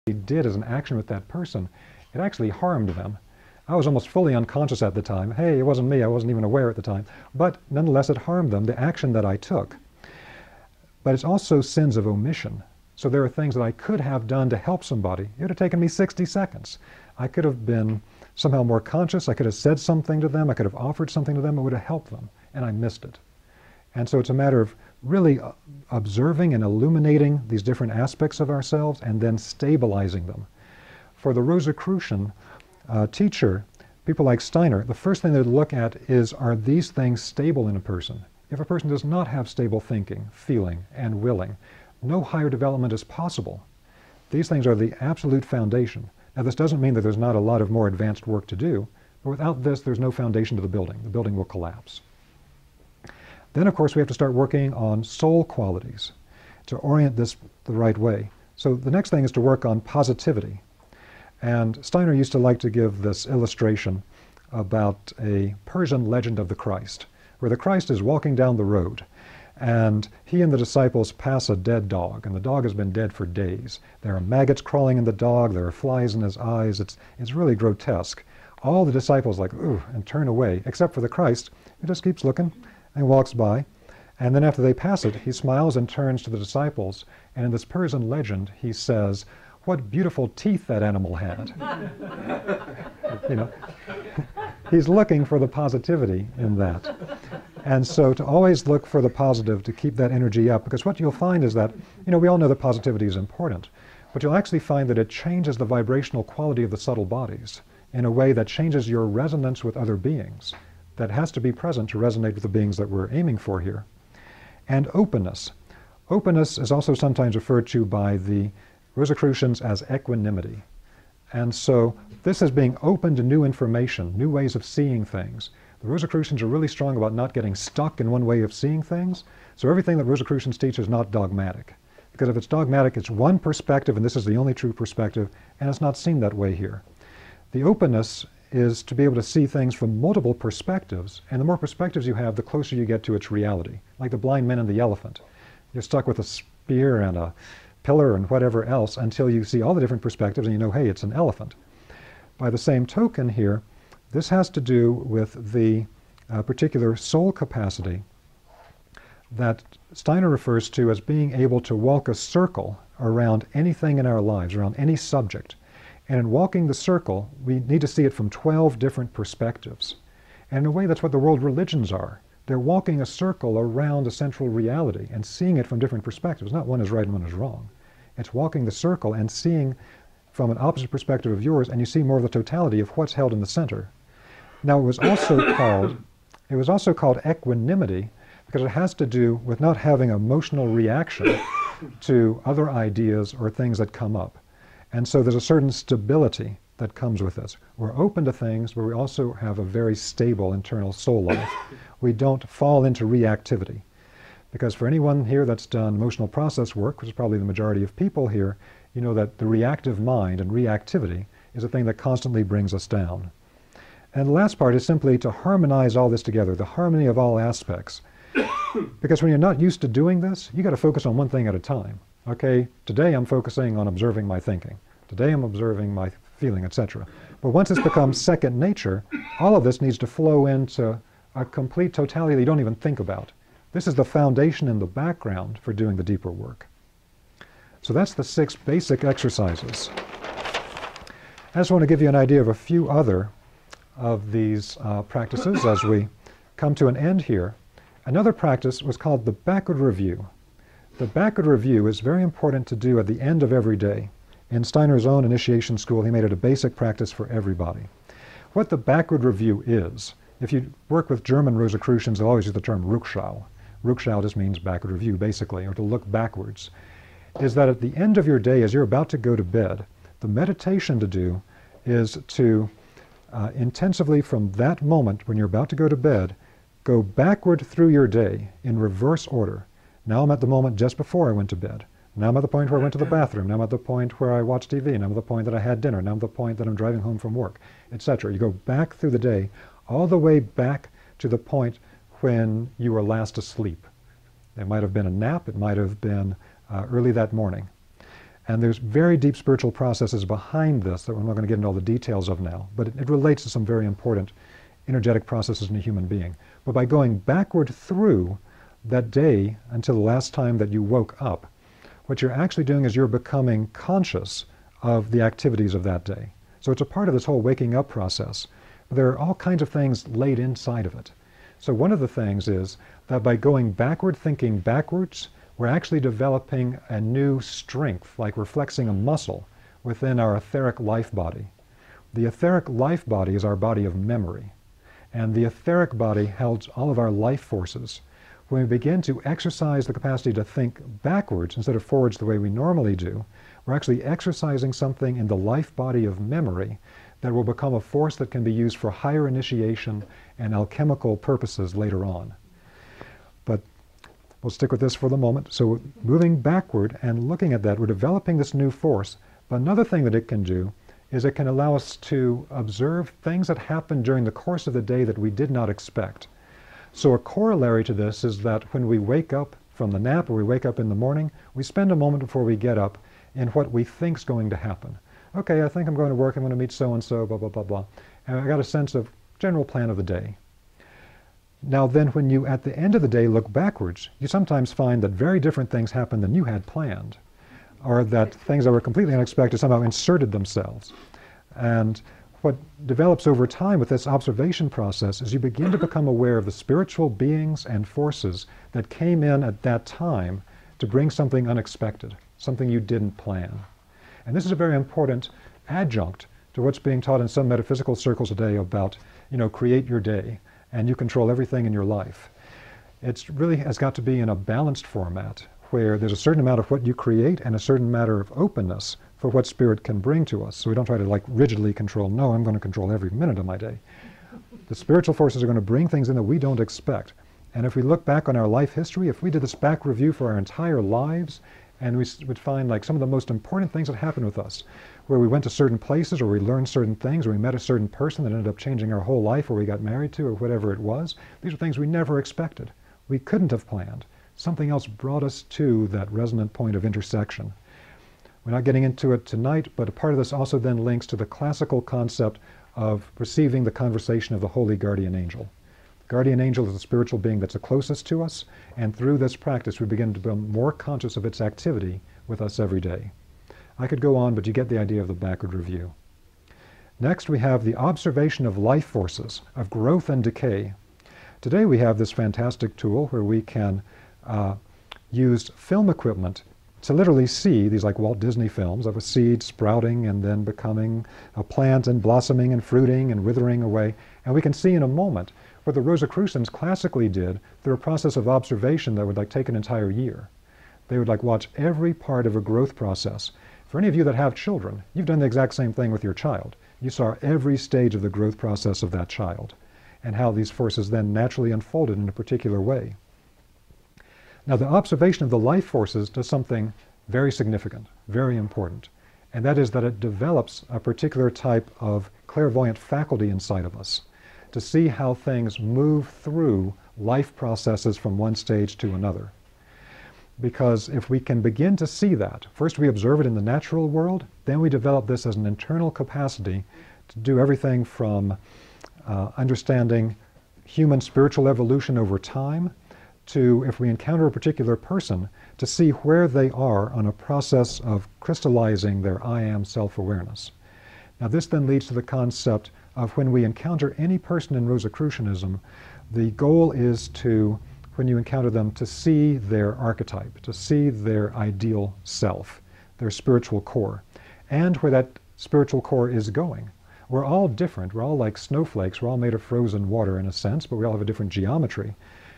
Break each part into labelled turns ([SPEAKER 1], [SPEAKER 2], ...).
[SPEAKER 1] did as an action with that person, it actually harmed them. I was almost fully unconscious at the time. Hey, it wasn't me. I wasn't even aware at the time. But nonetheless, it harmed them, the action that I took. But it's also sins of omission. So there are things that I could have done to help somebody. It would have taken me 60 seconds. I could have been somehow more conscious. I could have said something to them. I could have offered something to them. It would have helped them. And I missed it. And so it's a matter of really observing and illuminating these different aspects of ourselves and then stabilizing them. For the Rosicrucian teacher, people like Steiner, the first thing they look at is, are these things stable in a person? If a person does not have stable thinking, feeling, and willing, no higher development is possible. These things are the absolute foundation. Now, this doesn't mean that there's not a lot of more advanced work to do, but without this, there's no foundation to the building. The building will collapse. Then, of course, we have to start working on soul qualities to orient this the right way. So the next thing is to work on positivity. And Steiner used to like to give this illustration about a Persian legend of the Christ, where the Christ is walking down the road, and he and the disciples pass a dead dog, and the dog has been dead for days. There are maggots crawling in the dog, there are flies in his eyes, it's really grotesque. All the disciples like, ooh, and turn away, except for the Christ, who just keeps looking and walks by. And then after they pass it, he smiles and turns to the disciples, and in this Persian legend, he says, "What beautiful teeth that animal had." You know, he's looking for the positivity in that. And so to always look for the positive, to keep that energy up, because what you'll find is that, we all know that positivity is important, but you'll actually find that it changes the vibrational quality of the subtle bodies in a way that changes your resonance with other beings. That has to be present to resonate with the beings that we're aiming for here. And openness. Openness is also sometimes referred to by the Rosicrucians as equanimity. And so this is being open to new information, new ways of seeing things. The Rosicrucians are really strong about not getting stuck in one way of seeing things. So everything that Rosicrucians teach is not dogmatic. Because if it's dogmatic, it's one perspective, and this is the only true perspective, and it's not seen that way here. The openness is to be able to see things from multiple perspectives, and the more perspectives you have, the closer you get to its reality. Like the blind men and the elephant. You're stuck with a spear and a pillar and whatever else until you see all the different perspectives and you know, hey, it's an elephant. By the same token here, this has to do with the particular soul capacity that Steiner refers to as being able to walk a circle around anything in our lives, around any subject. And in walking the circle, we need to see it from 12 different perspectives. And in a way, that's what the world religions are. They're walking a circle around a central reality and seeing it from different perspectives. Not one is right and one is wrong. It's walking the circle and seeing from an opposite perspective of yours, and you see more of the totality of what's held in the center. Now, it was also called equanimity because it has to do with not having emotional reaction to other ideas or things that come up. And so there's a certain stability that comes with this. We're open to things, but we also have a very stable internal soul life. We don't fall into reactivity. Because for anyone here that's done emotional process work, which is probably the majority of people here, you know that the reactive mind and reactivity is a thing that constantly brings us down. And the last part is simply to harmonize all this together, the harmony of all aspects. Because when you're not used to doing this, you got to focus on one thing at a time. Okay, today I'm focusing on observing my thinking. Today I'm observing my feeling, etc. But once it's become second nature, all of this needs to flow into a complete totality that you don't even think about. This is the foundation in the background for doing the deeper work. So that's the 6 basic exercises. I just want to give you an idea of a few other of these practices as we come to an end here. Another practice was called the backward review. The backward review is very important to do at the end of every day. In Steiner's own initiation school, he made it a basic practice for everybody. What the backward review is, if you work with German Rosicrucians, they'll always use the term Rückschau. Rückschau just means backward review, basically, or to look backwards. Is that at the end of your day, as you're about to go to bed, the meditation to do is to intensively from that moment when you're about to go to bed, go backward through your day in reverse order. Now I'm at the moment just before I went to bed. Now I'm at the point where I went to the bathroom. Now I'm at the point where I watched TV. Now I'm at the point that I had dinner. Now I'm at the point that I'm driving home from work, etc. You go back through the day, all the way back to the point when you were last asleep. It might have been a nap. It might have been early that morning. And there's very deep spiritual processes behind this that we're not going to get into all the details of now, but it relates to some very important energetic processes in a human being. But by going backward through that day until the last time that you woke up, what you're actually doing is you're becoming conscious of the activities of that day. So it's a part of this whole waking up process. There are all kinds of things laid inside of it. So one of the things is that by going backward, thinking backwards, we're actually developing a new strength, like we're flexing a muscle within our etheric life body. The etheric life body is our body of memory. And the etheric body holds all of our life forces. When we begin to exercise the capacity to think backwards instead of forwards the way we normally do, we're actually exercising something in the life body of memory that will become a force that can be used for higher initiation and alchemical purposes later on. But we'll stick with this for the moment. So moving backward and looking at that, we're developing this new force. But another thing that it can do is it can allow us to observe things that happen during the course of the day that we did not expect. So a corollary to this is that when we wake up from the nap or we wake up in the morning, we spend a moment before we get up in what we think is going to happen. Okay, I think I'm going to work, I'm going to meet so-and-so, blah, blah, blah, blah. And I got a sense of general plan of the day. Now then, when you, at the end of the day, look backwards, you sometimes find that very different things happen than you had planned, or that things that were completely unexpected somehow inserted themselves. And what develops over time with this observation process is you begin to become aware of the spiritual beings and forces that came in at that time to bring something unexpected, something you didn't plan. And this is a very important adjunct to what's being taught in some metaphysical circles today about, create your day, and you control everything in your life. It really has got to be in a balanced format where there's a certain amount of what you create and a certain matter of openness for what spirit can bring to us. So we don't try to rigidly control, no, I'm going to control every minute of my day. The spiritual forces are going to bring things in that we don't expect. And if we look back on our life history, if we did this back review for our entire lives, and we would find some of the most important things that happened with us, where we went to certain places, or we learned certain things, or we met a certain person that ended up changing our whole life, or we got married to, or whatever it was. These are things we never expected. We couldn't have planned. Something else brought us to that resonant point of intersection. We're not getting into it tonight, but a part of this also then links to the classical concept of receiving the conversation of the holy guardian angel. The guardian angel is the spiritual being that's the closest to us, and through this practice we begin to become more conscious of its activity with us every day. I could go on, but you get the idea of the backward review. Next, we have the observation of life forces, of growth and decay. Today we have this fantastic tool where we can use film equipment to literally see these Walt Disney films of a seed sprouting and then becoming a plant and blossoming and fruiting and withering away. And we can see in a moment what the Rosicrucians classically did through a process of observation that would take an entire year. They would watch every part of a growth process. For any of you that have children, you've done the exact same thing with your child. You saw every stage of the growth process of that child and how these forces then naturally unfolded in a particular way. Now, the observation of the life forces does something very significant, very important, and that is that it develops a particular type of clairvoyant faculty inside of us to see how things move through life processes from one stage to another. Because if we can begin to see that, first we observe it in the natural world, then we develop this as an internal capacity to do everything from understanding human spiritual evolution over time to, if we encounter a particular person, to see where they are on a process of crystallizing their I am self-awareness. Now this then leads to the concept of when we encounter any person in Rosicrucianism, the goal is to, when you encounter them, to see their archetype, to see their ideal self, their spiritual core, and where that spiritual core is going. We're all different. We're all like snowflakes. We're all made of frozen water in a sense, but we all have a different geometry.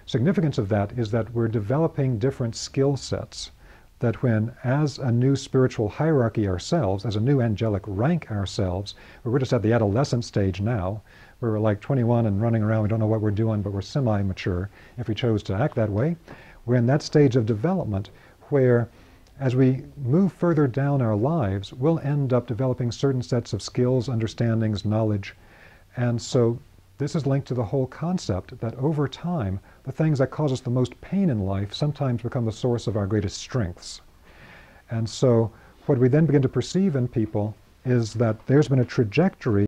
[SPEAKER 1] Significance of that is that we're developing different skill sets, that when, as a new spiritual hierarchy ourselves, as a new angelic rank ourselves, we're just at the adolescent stage now, where we're 21 and running around, we don't know what we're doing, but we're semi-mature if we chose to act that way. We're in that stage of development where, as we move further down our lives, we'll end up developing certain sets of skills, understandings, knowledge, and so this is linked to the whole concept that over time, the things that cause us the most pain in life sometimes become the source of our greatest strengths. And so what we then begin to perceive in people is that there's been a trajectory